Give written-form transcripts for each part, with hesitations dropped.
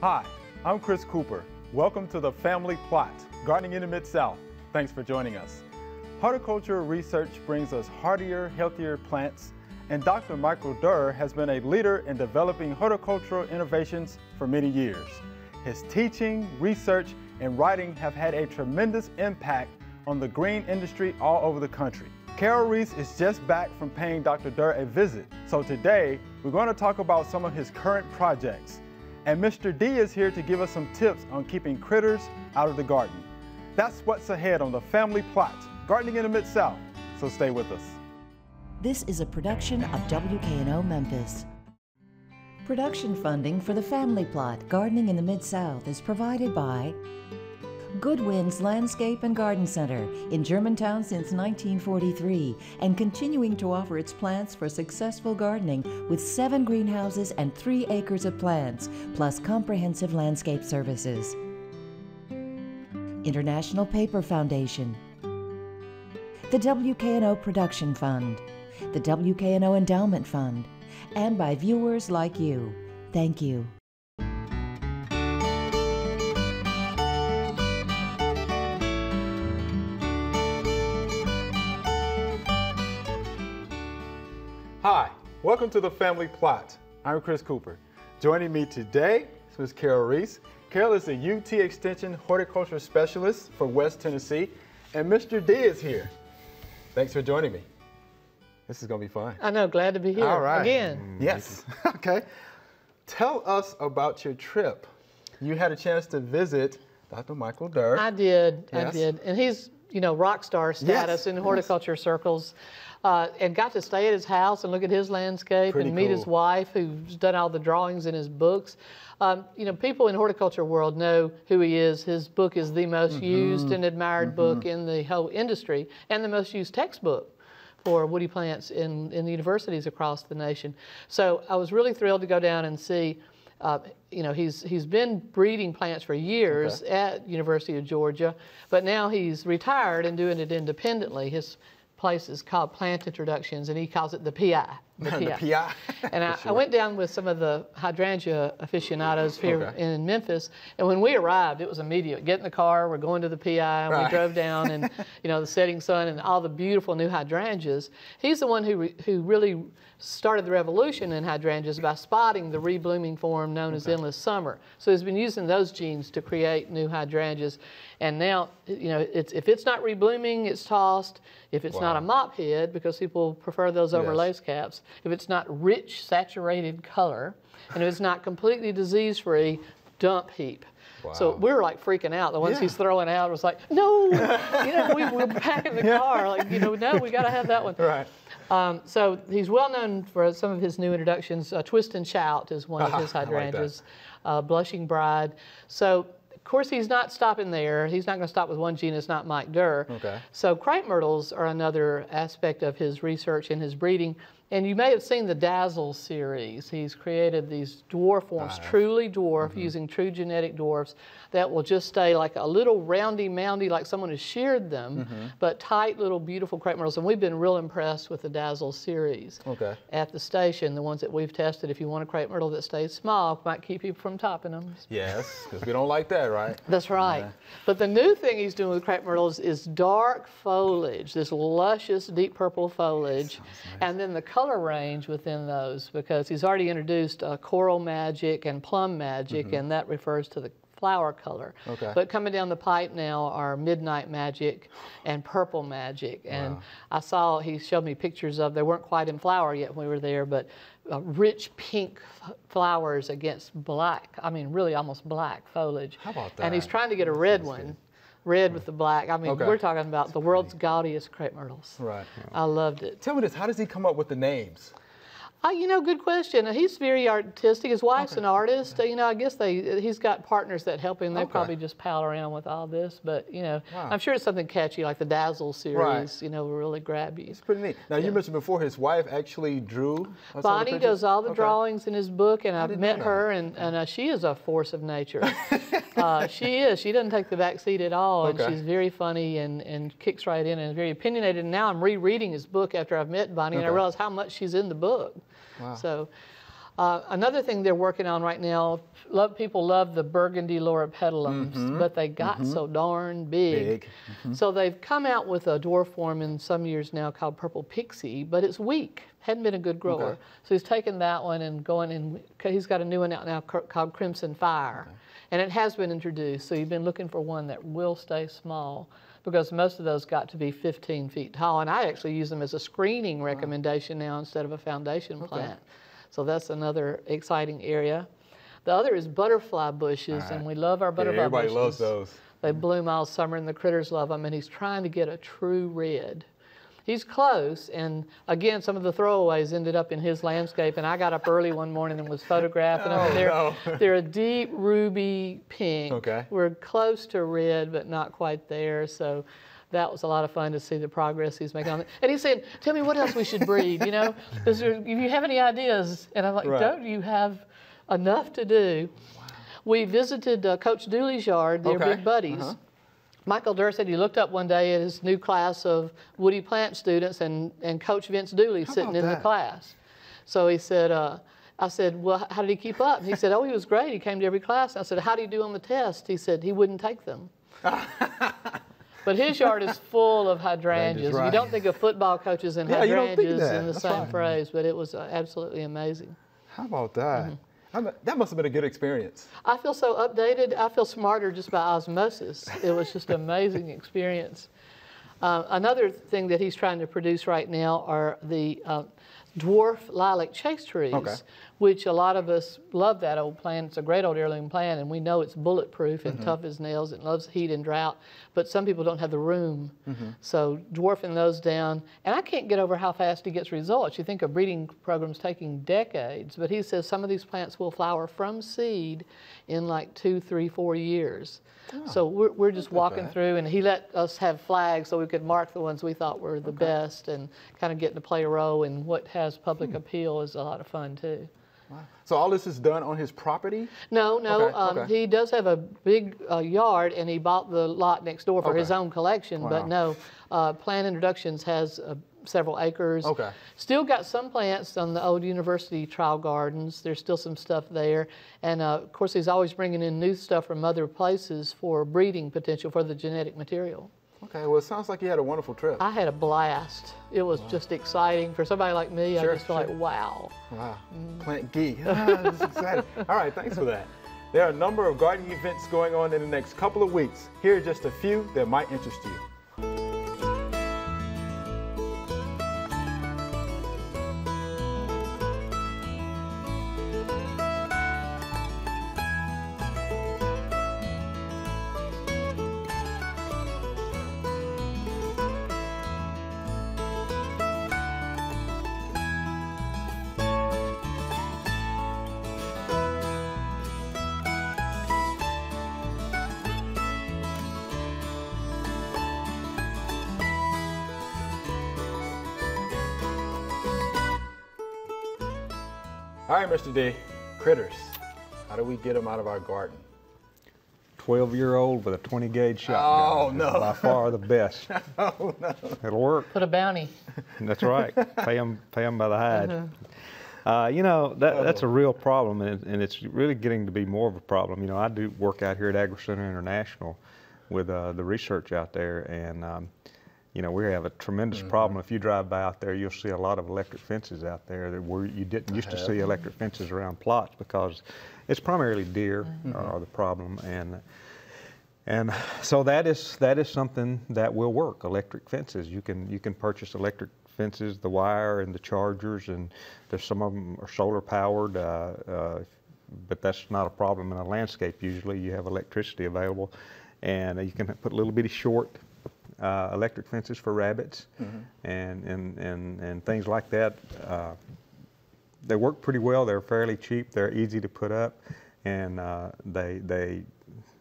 Hi, I'm Chris Cooper. Welcome to the Family Plot, Gardening in the Mid-South. Thanks for joining us. Horticulture research brings us hardier, healthier plants, and Dr. Michael Durr has been a leader in developing horticultural innovations for many years. His teaching, research, and writing have had a tremendous impact on the green industry all over the country. Carol Reese is just back from paying Dr. Durr a visit, so today we're going to talk about some of his current projects. And Mr. D is here to give us some tips on keeping critters out of the garden. That's what's ahead on the Family Plot, Gardening in the Mid-South, so stay with us. This is a production of WKNO Memphis. Production funding for the Family Plot, Gardening in the Mid-South is provided by Goodwin's Landscape and Garden Center in Germantown since 1943 and continuing to offer its plants for successful gardening with 7 greenhouses and 3 acres of plants, plus comprehensive landscape services. International Paper Foundation, the WKNO Production Fund, the WKNO Endowment Fund, and by viewers like you. Thank you. Hi, welcome to the Family Plot. I'm Chris Cooper. Joining me today is Ms. Carol Reese. Carol is the UT Extension Horticulture Specialist for West Tennessee, and Mr. D is here. Thanks for joining me. This is going to be fun. I know, glad to be here All right. again. Yes, okay. Tell us about your trip. You had a chance to visit Dr. Michael Durr. I did, Yes. I did. And he's, you know, rock star status in horticulture circles. And got to stay at his house and look at his landscape Pretty and meet his cool. wife, who's done all the drawings in his books. You know, people in horticulture world know who he is. His book is the most used and admired book in the whole industry and the most used textbook for woody plants in the universities across the nation. So I was really thrilled to go down and see. You know, he's been breeding plants for years at University of Georgia, but now he's retired and doing it independently. His place is called Plant Introductions, and he calls it the PI. The PI. And I went down with some of the hydrangea aficionados here in Memphis, and when we arrived, it was immediate. Get in the car, we're going to the PI, and we drove down, and you know, the setting sun and all the beautiful new hydrangeas. He's the one who really started the revolution in hydrangeas by spotting the reblooming form known as endless summer. So he's been using those genes to create new hydrangeas, and now, you know, if it's not reblooming, it's tossed. If it's not a mop head, because people prefer those over lace caps, if it's not rich, saturated color, and if it's not completely disease-free, dump heap. Wow. So we were like freaking out. The ones he's throwing out was like, no, you know, we're back in the car. Like, you know, no, we got to have that one. Right. So he's well known for some of his new introductions. Twist and Shout is one of his hydrangeas. Like Blushing Bride. So, of course, he's not stopping there. He's not going to stop with one genus, not Mike Durr. So crepe myrtles are another aspect of his research and his breeding. And you may have seen the Dazzle series. He's created these dwarf forms, truly dwarf, using true genetic dwarfs that will just stay like a little roundy moundy, like someone has sheared them, but tight little beautiful crepe myrtles. And we've been real impressed with the Dazzle series at the station. The ones that we've tested, if you want a crepe myrtle that stays small, might keep you from topping them. Yes, because we don't like that, right? That's right. But the new thing he's doing with crepe myrtles is dark foliage, this luscious deep purple foliage, and then the color range within those, because he's already introduced Coral Magic and Plum Magic, and that refers to the flower color. But coming down the pipe now are Midnight Magic and Purple Magic. And I saw, he showed me pictures of, they weren't quite in flower yet when we were there, but rich pink flowers against black, I mean really almost black foliage. How about that? And he's trying to get a red one. Red with the black. I mean, we're talking about the world's gaudiest crepe myrtles. Right. I loved it. Tell me this, how does he come up with the names? You know, good question. He's very artistic. His wife's an artist. You know, I guess he's got partners that help him. They probably just pal around with all this. But, you know, I'm sure it's something catchy like the Dazzle series, you know, will really grab you. It's pretty neat. Now, you mentioned before his wife actually drew. Bonnie does all the drawings in his book, and I've met her, and she is a force of nature. She is. She doesn't take the back seat at all, and she's very funny and kicks right in and is very opinionated. And now I'm rereading his book after I've met Bonnie, and I realize how much she's in the book. So Another thing they're working on right now, people love the burgundy loropetalums, but they got so darn big. So they've come out with a dwarf form in some years now called Purple Pixie, but it's weak. Hadn't been a good grower. So he's taken that one and going in, he's got a new one out now called Crimson Fire. And it has been introduced, so you've been looking for one that will stay small, because most of those got to be 15 feet tall. And I actually use them as a screening recommendation now instead of a foundation plant. So that's another exciting area. The other is butterfly bushes, and we love our butterfly bushes. Everybody loves those. They bloom all summer, and the critters love them, and he's trying to get a true red. He's close, and again, some of the throwaways ended up in his landscape, and I got up early one morning and was photographing them. They're a deep ruby pink. We're close to red, but not quite there, so that was a lot of fun to see the progress he's making on it. And he's saying, tell me what else we should breed, you know? If you have any ideas? And I'm like, don't you have enough to do? We visited Coach Dooley's yard, they're big buddies. Michael Durr said he looked up one day at his new class of woody plant students and Coach Vince Dooley sitting in the class. So he said, I said, well, how did he keep up? And he said, oh, he was great. He came to every class. And I said, how do you do on the test? He said he wouldn't take them. But his yard is full of hydrangeas. You don't think of football coaches and hydrangeas in the same phrase, but it was absolutely amazing. How about that? That must have been a good experience. I feel so updated. I feel smarter just by osmosis. It was just an amazing experience. Another thing that he's trying to produce right now are the dwarf lilac chase trees, which a lot of us love that old plant. It's a great old heirloom plant, and we know it's bulletproof and tough as nails. It loves heat and drought, but some people don't have the room. So dwarfing those down, and I can't get over how fast he gets results. You think a breeding program's taking decades, but he says some of these plants will flower from seed in like 2, 3, 4 years. So we're just walking through, and he let us have flags so we could mark the ones we thought were the best, and kind of getting to play a role in what has public appeal is a lot of fun too. So all this is done on his property? No, he does have a big yard, and he bought the lot next door for his own collection, but no, Plant Introductions has several acres. Still got some plants on the old university trial gardens. There's still some stuff there. And of course, he's always bringing in new stuff from other places for breeding potential for the genetic material. Well, it sounds like you had a wonderful trip. I had a blast. It was just exciting. For somebody like me, I just feel like, wow. Plant geek. That's exciting. All right, thanks for that. There are a number of gardening events going on in the next couple of weeks. Here are just a few that might interest you. All right, Mr. D, critters. How do we get them out of our garden? 12-year-old with a 20 gauge shotgun. Oh, no. By far the best. Oh, no. It'll work. Put a bounty. That's right. Pay them by the hide. You know, that's a real problem, and it's really getting to be more of a problem. You know, I do work out here at AgriCenter International with the research out there, and you know, we have a tremendous problem. If you drive by out there, you'll see a lot of electric fences out there where you didn't used to see electric fences around plots, because it's primarily deer are the problem, and so that is something that will work. Electric fences. You can purchase electric fences, the wire and the chargers, and there's some of them are solar powered, but that's not a problem in a landscape. Usually, you have electricity available, and you can put little bitty short electric fences for rabbits and things like that. They work pretty well. They're fairly cheap. They're easy to put up, and they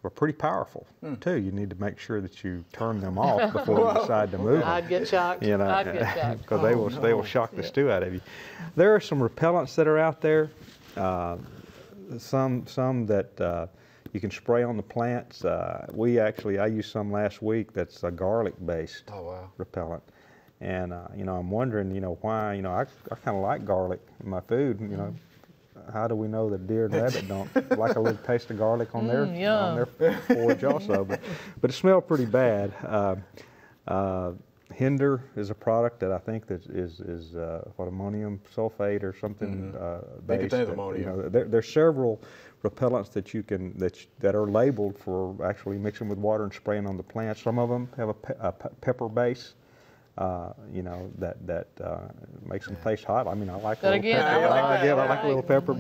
are pretty powerful too. You need to make sure that you turn them off before you decide to move them. I'd get shocked. You know, I'd get shocked. Because they will shock the stew out of you. There are some repellents that are out there. Some that you can spray on the plants. I used some last week that's a garlic-based repellent. And, you know, I'm wondering, you know, why, you know, I kind of like garlic in my food, you know. how do we know that deer and rabbit don't like a little taste of garlic on their forage also? But it smelled pretty bad. Hinder is a product that I think that is what, ammonium sulfate or something They based. contain ammonium. There's several repellents that you can that are labeled for actually mixing with water and spraying on the plants. Some of them have a pepper base. That makes them taste hot. I mean, I like a little pepper. I like a little pepper,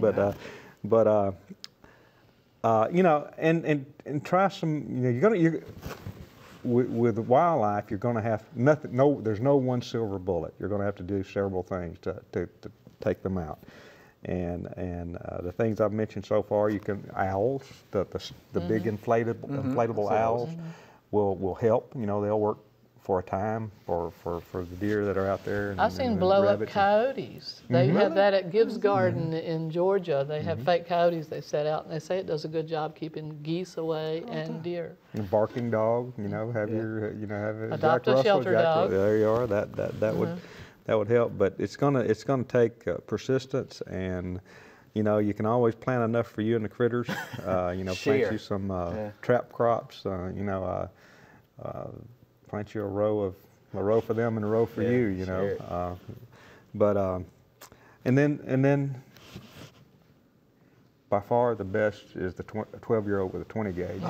and try some. With wildlife, you're going to have nothing. No, there's no one silver bullet. You're going to have to do several things to take them out. And the things I've mentioned so far, you can owls, the big inflatable owls will help. They'll work for a time for the deer that are out there. I've seen blow up coyotes. They have that at Gibbs Garden in Georgia. They have fake coyotes they set out, and they say it does a good job keeping geese away and deer. And barking dog, have your, have a adopt Jack a Russell, shelter dog. There you are. That would help, but it's gonna take persistence, and you can always plant enough for you and the critters. Plant you some trap crops. Plant you a row for them and a row for you. And then by far the best is the 12-year-old with a 20 gauge.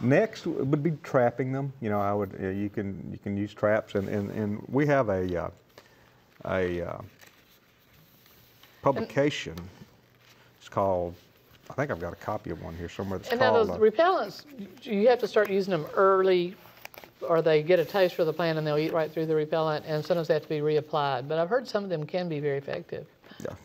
Next would be trapping them. You can use traps, and we have a publication. It's called, I think I've got a copy of one here somewhere. And now those repellents, you have to start using them early, or they get a taste for the plant and they'll eat right through the repellent, and sometimes they have to be reapplied. But I've heard some of them can be very effective. Yeah.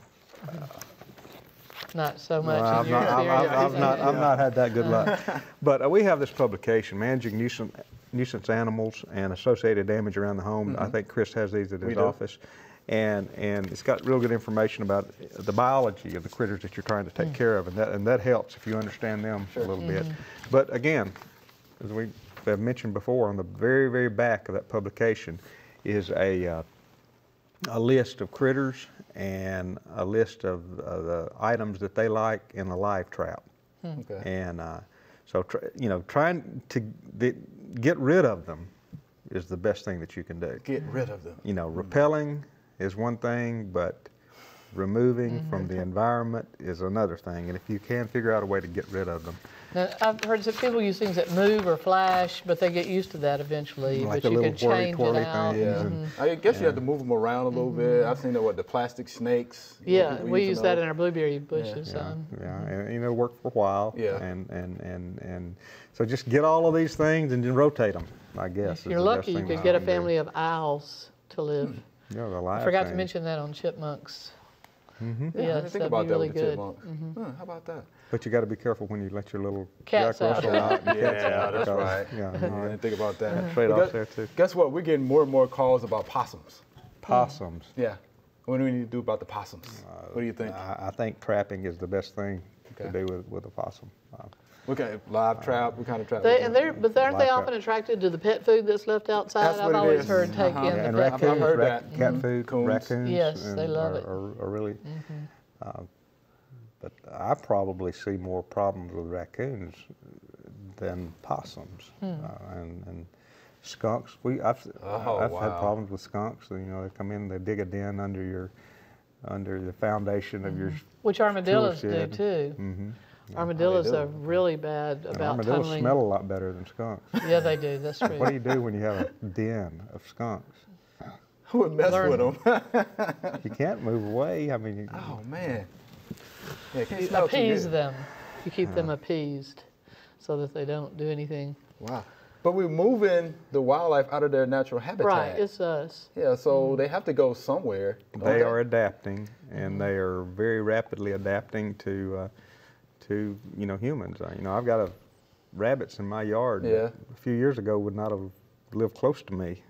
Not so much in your experience. I've not had that good luck. Yeah. But we have this publication, Managing Nuisance Animals and Associated Damage Around the Home. I think Chris has these at his office. And it's got real good information about the biology of the critters that you're trying to take care of, and that helps if you understand them a little bit. But again, as we have mentioned before, on the very, very back of that publication is a list of critters and a list of the items that they like in a live trap. Okay. And so, trying to get rid of them is the best thing that you can do. Get rid of them. Repelling is one thing, but removing from the environment is another thing. And if you can figure out a way to get rid of them. Now, I've heard some people use things that move or flash, but they get used to that eventually. Like but you can change twirly it out. things. Yeah. I guess you have to move them around a little bit. I've seen the plastic snakes. Yeah, we use that in our blueberry bushes. And it worked for a while. Yeah. And so just get all of these things and then rotate them, I guess. If you're lucky, you could get a family of owls to live. Yeah, the live I forgot to thing. mention that on chipmunks. Yeah, I didn't think about that really with the good. chipmunk. How about that? But you got to be careful when you let your little Cats Jack out. Russell out. And cats Yeah, out that's because, right. Yeah, I didn't think about that. trade-offs there too. Guess what? We're getting more and more calls about possums. Possums. Yeah. What do we need to do about the possums? What do you think? I think trapping is the best thing to do with a possum. Okay, live trap. What kind of trap? But aren't they often attracted to the pet food that's left outside? That's what I've it always is. heard take in And the pet raccoons, food. I've heard that. cat food, Coons. raccoons. Yes, they and love it. Are really. But I probably see more problems with raccoons than possums and skunks. I've had problems with skunks. They come in, they dig a den under the foundation of your. Which armadillos tool do shed. too. Armadillos are really bad And about armadillos tunneling. smell a lot better than skunks. Yeah, they do. That's true. What do you do when you have a den of skunks? Who would mess with them? You can't move away. I mean. Oh man. Yeah, can you You smell too appease good? them. You keep them appeased so that they don't do anything. Wow. But we're moving the wildlife out of their natural habitat. Right, it's us. Yeah, so they have to go somewhere. don't They are adapting, and they are very rapidly adapting to humans. I've got rabbits in my yard. Yeah. That a few years ago would not have lived close to me.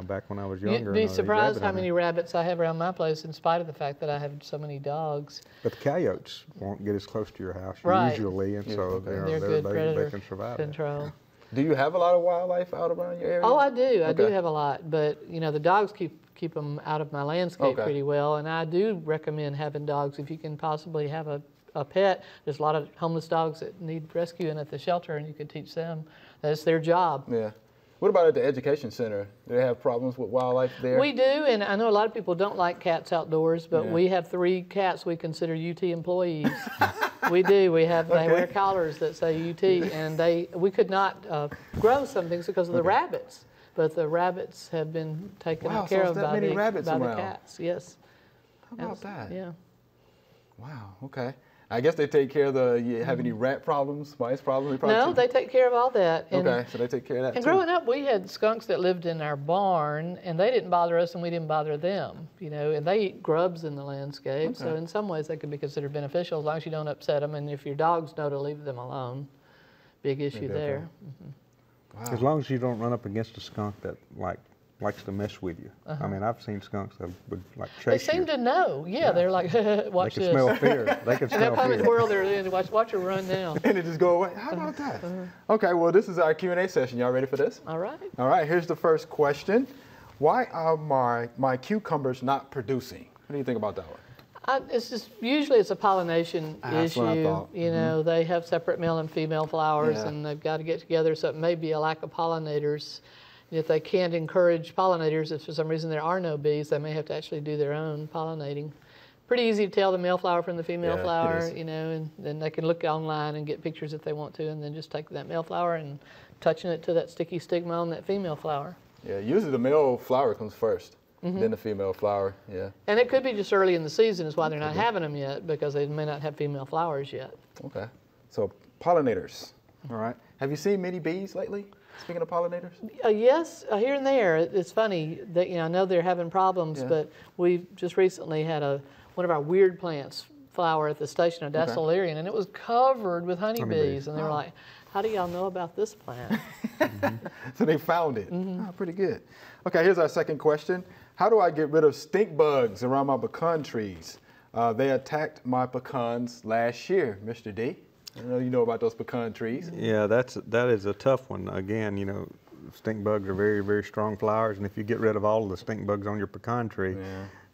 Back when I was younger. You'd and be I was a surprised rabbit how hunter. many rabbits I have around my place, in spite of the fact that I have so many dogs. But the coyotes won't get as close to your house Right. usually, and so They're good predator they can survive. control. Do you have a lot of wildlife out around your area? Oh, I do. I do Okay. have a lot, but the dogs keep them out of my landscape Okay. pretty well, and I do recommend having dogs if you can possibly have a a pet. There's a lot of homeless dogs that need rescuing at the shelter, and you could teach them. That's their job. Yeah. What about at the education center? Do they have problems with wildlife there? We do, and I know a lot of people don't like cats outdoors, but we have 3 cats we consider UT employees. We do. We have, they wear collars that say UT, and we could not grow some things because of the rabbits, but the rabbits have been taken care of by the cats. Yes. How about that? Yeah. Wow, okay. I guess they take care of you have any rat problems, mice problems? No, they take care of all that. And, okay, so they take care of that and too. growing up, we had skunks that lived in our barn, and they didn't bother us, and we didn't bother them, you know, and they eat grubs in the landscape, so in some ways they could be considered beneficial as long as you don't upset them, and if your dogs know to leave them alone. Big issue there. Wow. As long as you don't run up against a skunk that likes to mess with you. I mean, I've seen skunks that would like chase you. They seem to know. Yeah, they're like, watch this. They can smell fear. They can smell fear. In that public world they're in, watch her run now. And it just go away. How about that? Okay, well, this is our Q&A session. Y'all ready for this? All right. All right, here's the first question. Why are my cucumbers not producing? What do you think about that one? It's just usually it's a pollination issue. What I thought. You know, they have separate male and female flowers, and they've got to get together. So it may be a lack of pollinators. If they can't encourage pollinators, if for some reason there are no bees, they may have to actually do their own pollinating. Pretty easy to tell the male flower from the female flower, you know, and then they can look online and get pictures if they want to, and then just take that male flower and touching it to that sticky stigma on that female flower. Yeah, usually the male flower comes first, then the female flower, And it could be just early in the season is why they're not having them yet, because they may not have female flowers yet. Okay, so pollinators, all right. Have you seen many bees lately? Speaking of pollinators? Yes, here and there. It's funny that, you know, I know they're having problems, but we just recently had one of our weird plants flower at the station of Dasylirion, and it was covered with honeybees. And they were like, how do y'all know about this plant? So they found it. Oh, pretty good. Okay, here's our second question. How do I get rid of stink bugs around my pecan trees? They attacked my pecans last year, Mr. D. I know you know about those pecan trees. Yeah, that is a tough one. Again, you know, stink bugs are very, very strong flowers, and if you get rid of all of the stink bugs on your pecan tree,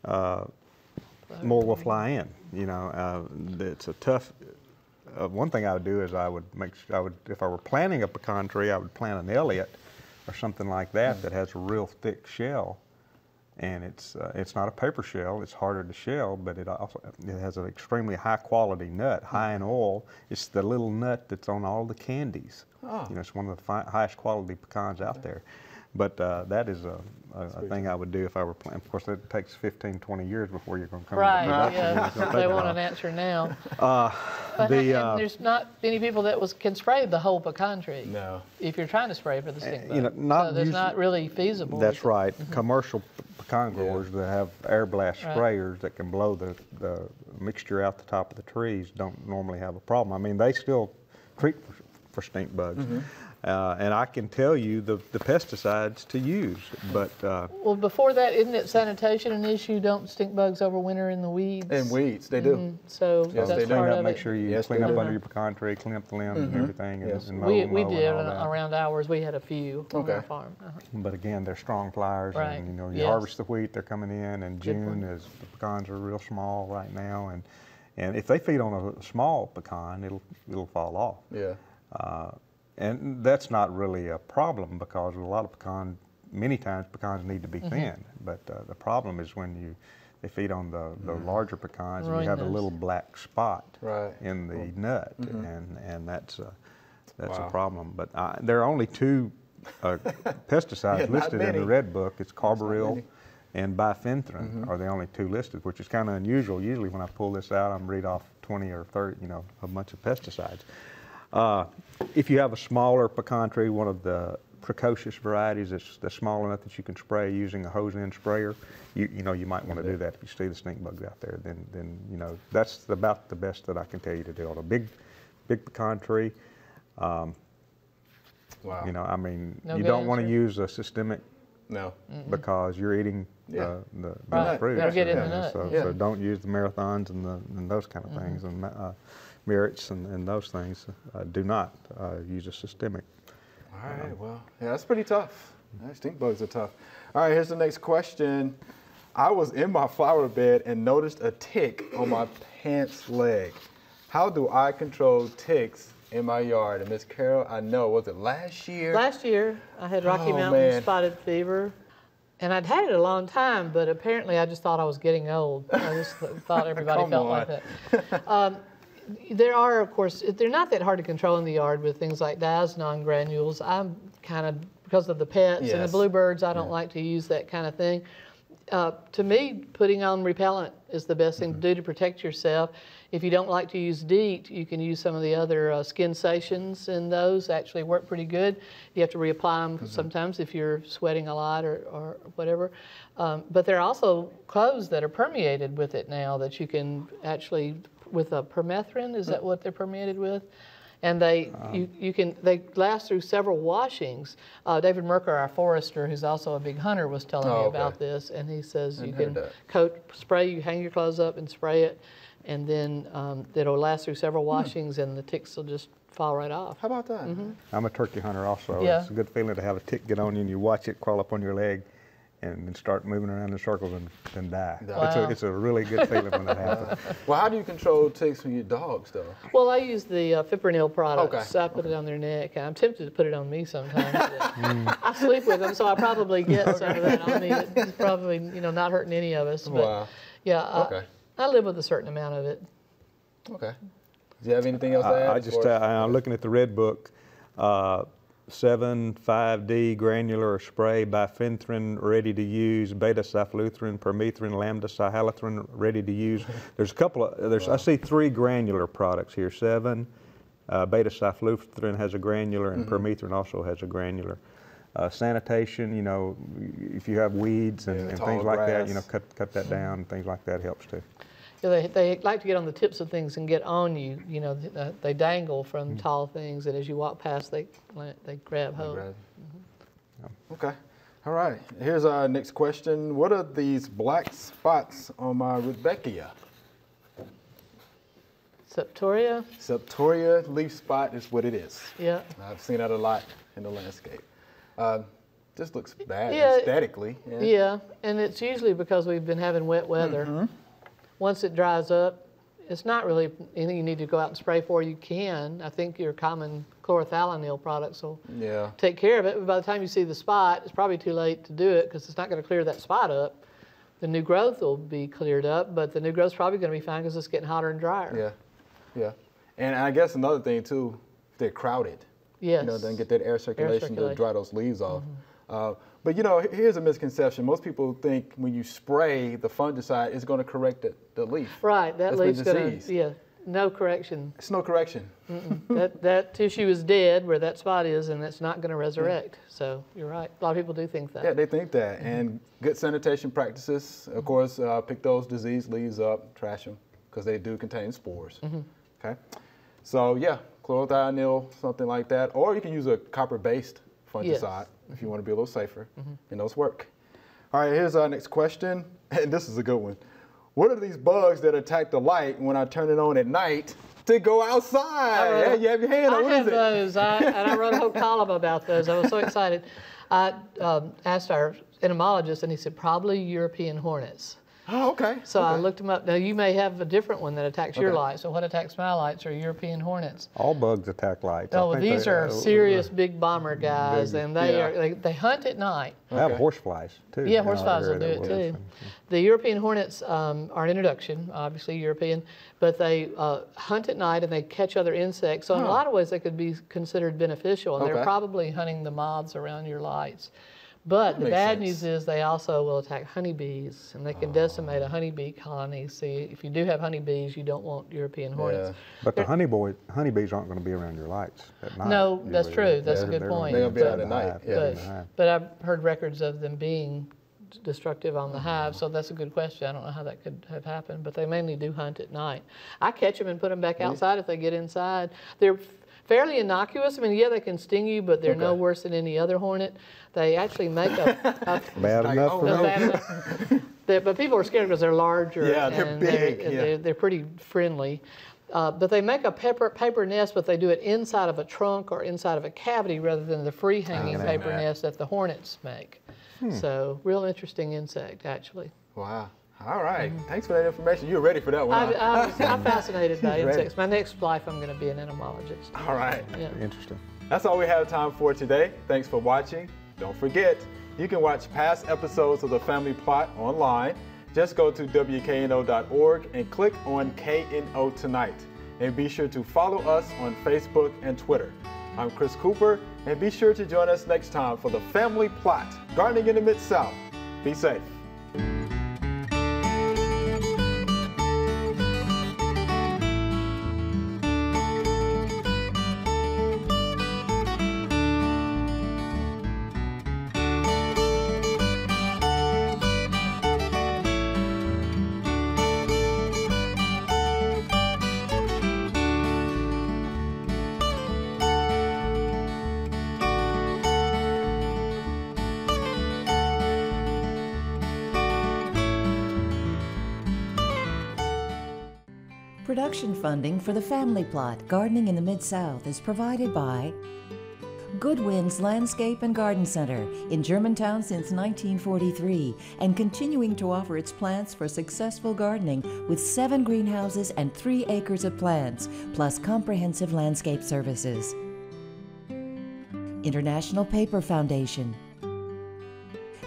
more will fly in. You know, it's a tough. One thing I would do is if I were planting a pecan tree, I would plant an Elliott or something like that that has a real thick shell. And it's not a paper shell. It's harder to shell, but it has an extremely high quality nut, high in oil. It's the little nut that's on all the candies. Oh. You know, it's one of the highest quality pecans out there. But that is a thing I would do if I were planting. Of course, it takes 15, 20 years before you're going to come to production. Yeah. They want an answer now. But there's not many people that can spray the whole pecan tree. No. If you're trying to spray for the stink bug. You know, so that's not really feasible. That's right. Commercial pecan growers that have air blast sprayers that can blow the mixture out the top of the trees don't normally have a problem. I mean, they still treat for stink bugs. And I can tell you the pesticides to use, but... well, before that, isn't it sanitation an issue? Don't stink bugs overwinter in the weeds? In weeds, they do. So that's part of it. Make sure you clean up under your pecan tree, clean up the limbs and everything. And we did around ours. We had a few on our farm. But again, they're strong flowers, and you know, you harvest the wheat, they're coming in, and June the pecans are real small right now, and if they feed on a small pecan, it'll fall off. Yeah. And that's not really a problem because a lot of many times pecans need to be thinned. But the problem is when they feed on the larger pecans and you have a little black spot in the nut, and that's a problem. But there are only 2 pesticides listed in the Red Book. It's carbaryl and bifenthrin are the only 2 listed, which is kind of unusual. Usually when I pull this out, I'm read off 20 or 30, you know, a bunch of pesticides. If you have a smaller pecan tree, one of the precocious varieties that's small enough that you can spray using a hose-end sprayer, you know, you might want to do that if you see the stink bugs out there. Then you know, that's about the best that I can tell you to do on a big pecan tree. You know, I mean, you don't want to use a systemic. No. Because you're eating the fruit. Get in the nut. So don't use the marathons and those kind of things. And merits and those things. Do not use a systemic. All right, well, yeah, that's pretty tough. Stink bugs are tough. All right, here's the next question. I was in my flower bed and noticed a tick on my pants leg. How do I control ticks in my yard? And Miss Carol, I know, was it last year? Last year, I had Rocky Mountain spotted fever. And I'd had it a long time, but apparently I just thought I was getting old. I just thought everybody felt like that. There are, of course, they're not that hard to control in the yard with things like diazinon granules. I'm kind of, because of the pets and the bluebirds, I don't like to use that kind of thing. To me, putting on repellent is the best thing to do to protect yourself. If you don't like to use DEET, you can use some of the other Skinsations, and those actually work pretty good. You have to reapply them sometimes if you're sweating a lot or whatever. But there are also clothes that are permeated with it now that you can actually, with a permethrin, is that what they're permeated with? And they last through several washings. David Merker, our forester, who's also a big hunter, was telling me about this, and he says you can spray, you hang your clothes up and spray it, and then it'll last through several washings, and the ticks will just fall right off. How about that? I'm a turkey hunter also. It's a good feeling to have a tick get on you and you watch it crawl up on your leg and then start moving around in circles and die. Wow. It's a really good feeling when that happens. Well, how do you control ticks from your dogs, though? Well, I use the fipronil products. I put it on their neck. I'm tempted to put it on me sometimes. I sleep with them, so I probably get some of that on me. It's probably not hurting any of us. But yeah, I live with a certain amount of it. Okay. Do you have anything else to add? I'm looking at the Red Book. 7,5-D granular spray, bifenthrin ready to use, beta-cyfluthrin, permethrin, lambda-cyhalothrin ready to use. There's a couple of, I see 3 granular products here. 7, beta-cyfluthrin has a granular, and permethrin also has a granular. Sanitation, if you have weeds and things like that, cut that down, and things like that helps too. They like to get on the tips of things and get on you. They dangle from tall things, and as you walk past, they grab hold. Okay. All right. Here's our next question. What are these black spots on my Rudbeckia? Septoria? Septoria leaf spot is what it is. Yeah. I've seen that a lot in the landscape. Just looks bad aesthetically. Yeah, and it's usually because we've been having wet weather. Once it dries up, it's not really anything you need to go out and spray for. You can. I think your common chlorothalonil products will take care of it. But by the time you see the spot, it's probably too late to do it because it's not going to clear that spot up. The new growth will be cleared up, but the new growth's probably going to be fine because it's getting hotter and drier. Yeah. And I guess another thing, too, they're crowded. Yes. Then get that air circulation to dry those leaves off. But here's a misconception. Most people think when you spray the fungicide, it's going to correct the leaf. Right, that leaf's going to, no correction. It's no correction. that tissue is dead where that spot is, and it's not going to resurrect. So you're right. A lot of people do think that. Yeah, they think that. And good sanitation practices, of course, pick those diseased leaves up, trash them, because they do contain spores. Okay. So chlorothalonil, something like that, or you can use a copper-based fungicide if you want to be a little safer, and those work. All right, here's our next question, and this is a good one. What are these bugs that attack the light when I turn it on at night to go outside? You have your hand on. What is it? I have those, and I wrote a whole column about those. I was so excited. I asked our entomologist, and he said probably European hornets. Oh, okay. So I looked them up. Now, you may have a different one that attacks your lights. So what attacks my lights are European hornets. All bugs attack lights. Oh, these are serious big bomber guys, and they hunt at night. They have horseflies, too. Yeah, horseflies will do it, too. The European hornets are an introduction, obviously European, but they hunt at night and they catch other insects. So in a lot of ways, they could be considered beneficial, and they're probably hunting the moths around your lights. But the bad news is they also will attack honeybees, and they can decimate a honeybee colony. So if you do have honeybees, you don't want European hornets. But the honeybees aren't going to be around your lights at night. No, that's true. That's a good point. They'll be out at night. But I've heard records of them being destructive on the hive, so that's a good question. I don't know how that could have happened, but they mainly do hunt at night. I catch them and put them back outside if they get inside. They're fairly innocuous. I mean, they can sting you, but they're no worse than any other hornet. They actually make a bad enough for me. But people are scared because they're larger. Yeah, they're big. They're pretty friendly. But they make a paper nest, but they do it inside of a trunk or inside of a cavity rather than the free-hanging paper nest that the hornets make. So, real interesting insect, actually. Wow. All right. Thanks for that information. You were ready for that one. I'm fascinated by Ready. insects. My next life, I'm going to be an entomologist. All right. Yeah. Interesting. That's all we have time for today. Thanks for watching. Don't forget, you can watch past episodes of The Family Plot online. Just go to WKNO.org and click on KNO Tonight. And be sure to follow us on Facebook and Twitter. I'm Chris Cooper, and be sure to join us next time for The Family Plot, Gardening in the Mid-South. Be safe. Production funding for The Family Plot, Gardening in the Mid-South is provided by Good Winds Landscape and Garden Center in Germantown since 1943 and continuing to offer its plants for successful gardening with 7 greenhouses and 3 acres of plants, plus comprehensive landscape services. International Paper Foundation,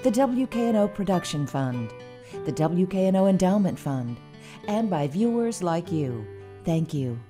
the WKNO Production Fund, the WKNO Endowment Fund, and by viewers like you. Thank you.